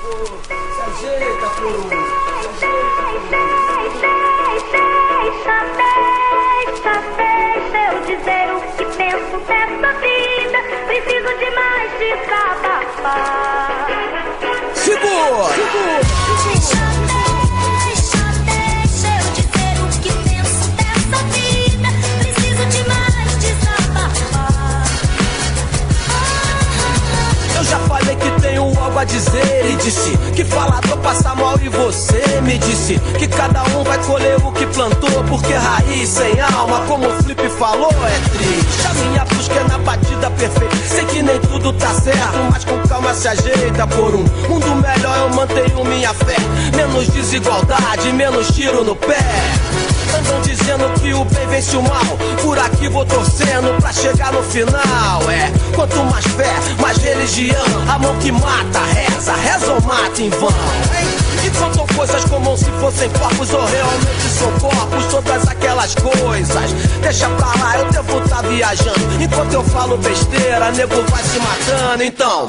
Se ajeita por um. Deixa eu dizer o que penso dessa vida. Preciso de mais desabafar. Segura! Deixa eu dizer o que penso dessa vida. Preciso de mais desabafar. Eu já falei que tenho algo a dizer e disse que falador passa mal e você me disse que cada um vai colher o que plantou, porque raiz sem alma, como o Flip falou, é triste. A minha busca é na batida perfeita. Sei que nem tudo tá certo, mas com calma se ajeita por um mundo melhor. Eu mantenho minha fé, menos desigualdade, menos tiro no pé. Andam dizendo que o bem vence o mal. Por aqui vou torcendo pra chegar no final. Quanto mais fé, mais religião. A mão que mata, reza ou mata em vão. E contam coisas como se fossem corpos ou realmente são corpos. Todas aquelas coisas, deixa pra lá, eu devo tá viajando. Enquanto eu falo besteira, nego vai se matando. Então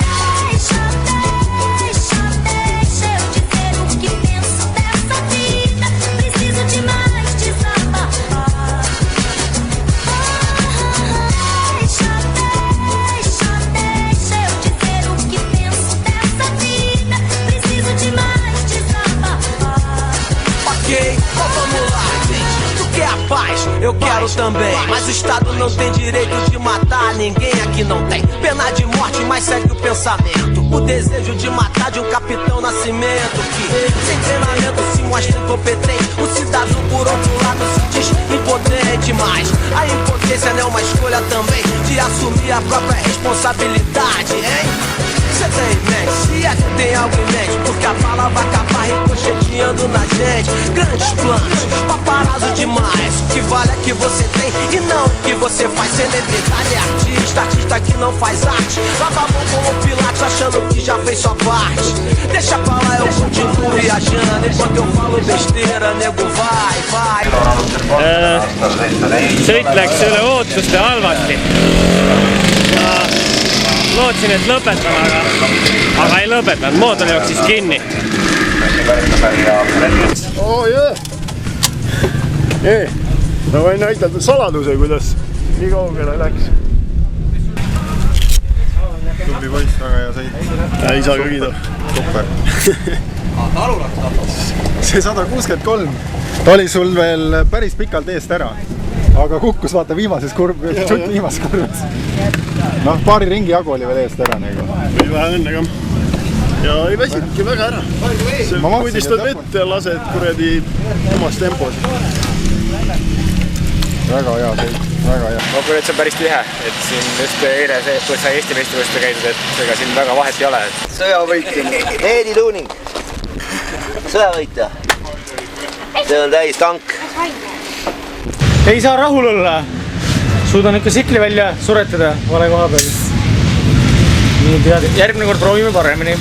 eu quero também, mas o Estado não tem direito de matar ninguém. Aqui não tem pena de morte, mas segue o pensamento. O desejo de matar de um Capitão Nascimento que, sem treinamento, se mostra incompetente. O cidadão, por outro lado, se diz impotente. Mas a impotência não é uma escolha também de assumir a própria responsabilidade, hein? Você tem em mente, se é que tem algo em mente, porque a bala vai acabar ricocheteando na gente. Grandes planos, paparazzo demais. O que vale é que você tem e não o que você faz. Celebridade é artista que não faz arte. Lava a mão como Pilatos achando que já fez sua parte. Deixa pra lá, eu continuo viajando. Enquanto eu falo besteira, nego vai. Sõit läks üle ootuste halvasti. Lootsin, et lõpetan, aga ei lõpetanud. Mootor jooksis kinni. Oh jee! Ma võin näidata saladuse, kuidas nii kaugele läks. Tubli poiss, väga hea sõit. Ei saa kõgida. Super. See 163 oli sul veel päris pikalt eest ära. Aga kukkus vaata viimases kurvis. Noh, paari ringi jagu oli veel eest ära. Või vähe õnnega. Ja ei väsitki väga ära. Kui istad vette ja lased kuredi omas tempos. Väga hea sõit, väga hea. Ma kui nüüd see on päris tühe, et siin just eile see, kui sai Eesti meistrivõistlustel käidud, et ega siin väga vahet ei ole. Sõjavõitja, needituuning. Sõjavõitja. See on täis tank. Ei saa rahul olla. Suudan ikka sikli välja suretada vale koha peal. Nii tead, järgmine kord proovime paremini.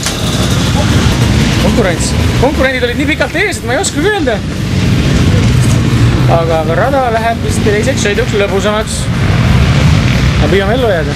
Konkurendid olid nii pikalt ees, et ma ei oska öelda. Aga rada läheb vist teiseks sõiduks lõbusamaks. Ma püüame ellu jääda.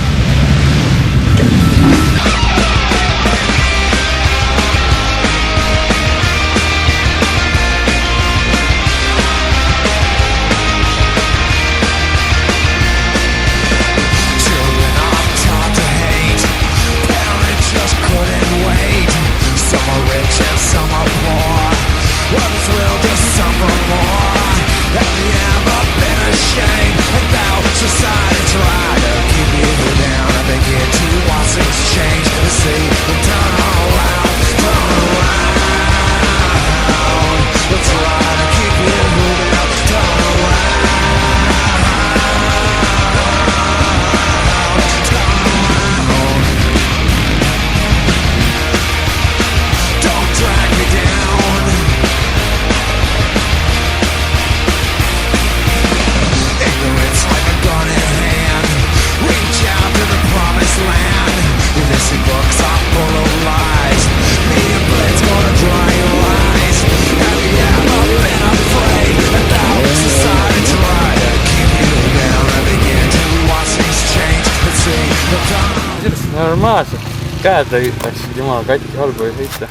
Normaalselt. Käed läksid jumala katki, halbu ei sõita.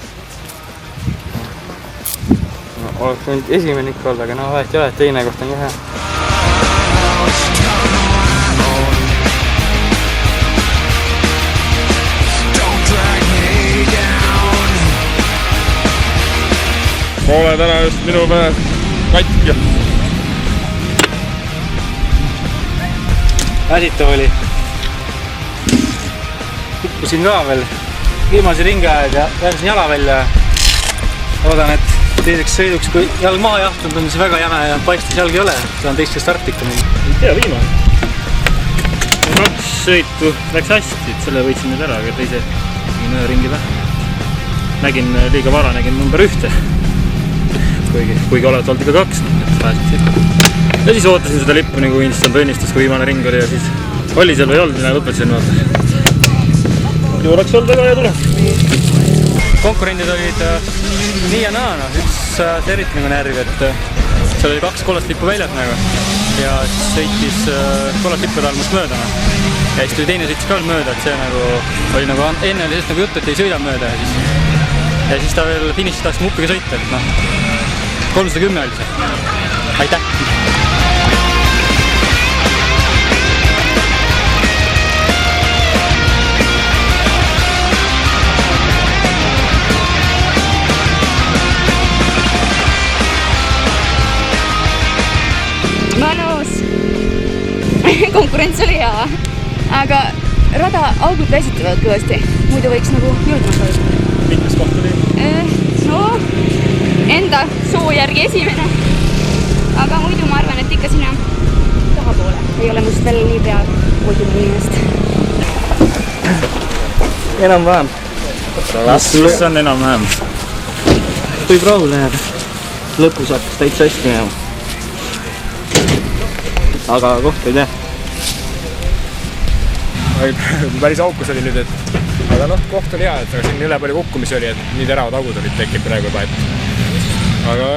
oleks võinud esimene ikka olla, aga no vahet ei ole, et teine koht on ka hea. Poole täna just minu peale katki. Väsitav oli. Hüppusin ka veel viimase ringi ajad ja väärsin jala välja. Loodan, et teiseks sõiduks, kui jalg maha jahtunud on, see väga jäme ja paistis jalg ei ole. Saan teiste starti ikka minna. Ei tea, viimane. 2 sõitu läks hästi, et selle võitsin nüüd ära, aga teise tegin 1 ringi vähe. Nägin liiga vara, nägin number 1. Kuigi olevat olnud ikka 2, et pääsesid. Ja siis ootasin seda lippu, nagu instant õnnistus, kui viimane ring oli ja siis oli seal või ei olnud, mina lõpetasin vaata. Muidu oleks olnud väga hea tulemus. Konkurendid olid nii ja naa, üks eriti nagu närvi, et seal oli 2 kollast lippu väljas nagu ja siis sõitis kollast lippude all must mööda. Ja siis tuli teine sõitis ka veel mööda, et see nagu oli nagu enne oli sellest nagu juttu, et ei sõida mööda ja siis ta veel finišis tahaks muppiga sõita, et noh 310 oli see. Aitäh! Mõnus! Konkurents oli hea, aga rada augud väsitavad kõvasti, muidu võiks nagu jõudmas olla. Mitmes koht oli? No, enda soo järgi esimene, aga muidu ma arvan, et ikka sinna tahapoole ei ole must veel nii pea poodiumi inimest. Enam-vähem. Mis on enam-vähem? Võib rahule jääda. Lõpus hakkas täitsa hästi minema. Aga koht ei tea. Päris aukus oli nüüd, et aga noh, koht oli hea, et aga siin üle palju kukkumisi oli, et nii teravad augud olid tekkinud praegu juba, et aga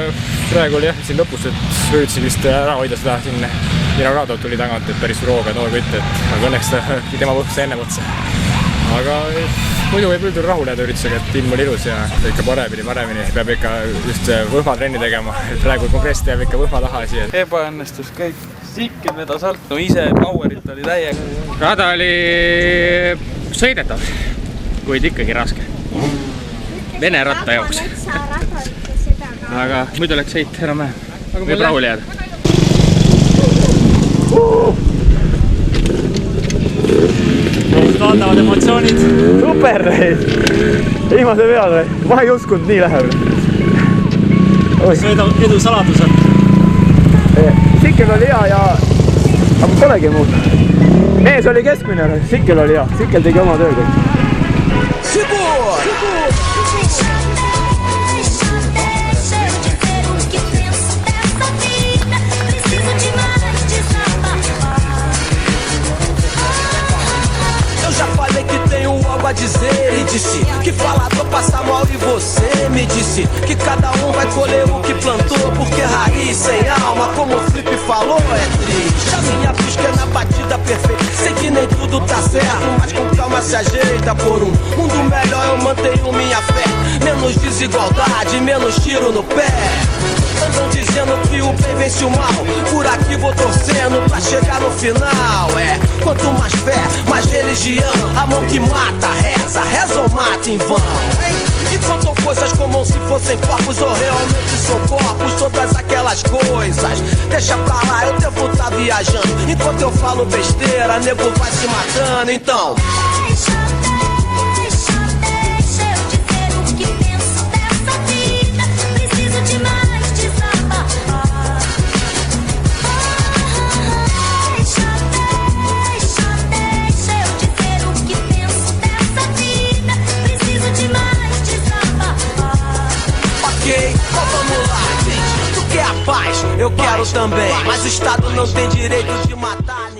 praegu oli jah, siin lõpus, et üritasin vist ära hoida seda siin Vinogradov tuli tagant, et päris suur hooga noor kütt, et aga õnneks tema võhkus ennem otsa. Aga muidu võib üldse rahule jääda üritusega, et ilm oli ilus ja ikka paremini, peab ikka just võhmatrenni tegema, et praegu konkreetselt jääb ikka võhma taha siia. Ebaõnnestus kõik. Sikkel vedas alt, no ise powerit oli täiega. Rada oli sõidetav, kuid ikkagi raske. Vene ratta jooks. Aga muidu läks sõit enam-vähem. Võib rahule jääda. Vaatavad emotsioonid. Super! Viimase peale, ma ei uskunud nii läheb. Sõidu edu saladus on. Sikkel oli hea ja aga polegi muud. Mees oli keskmine, Sikkel oli hea. Sikkel tegi oma tööd. Eu já falei que tenho algo a dizer e disse que falador passa mal e você me disse que cada vai colher o que plantou, porque raiz sem alma, como o Flip falou, é triste. A minha busca é na batida perfeita, sei que nem tudo tá certo, mas com calma se ajeita. Por um mundo melhor eu mantenho minha fé, menos desigualdade, menos tiro no pé. Andam dizendo que o bem vence o mal, por aqui vou torcendo pra chegar no final. É, quanto mais fé, mais religião, a mão que mata, reza ou mata em vão. E contam coisas como se fossem corpos ou realmente são corpos, todas aquelas coisas. Deixa pra lá, eu devo tá viajando, enquanto eu falo besteira, nego vai se matando, então. Eu quero também, mas o Estado não tem direito de matar.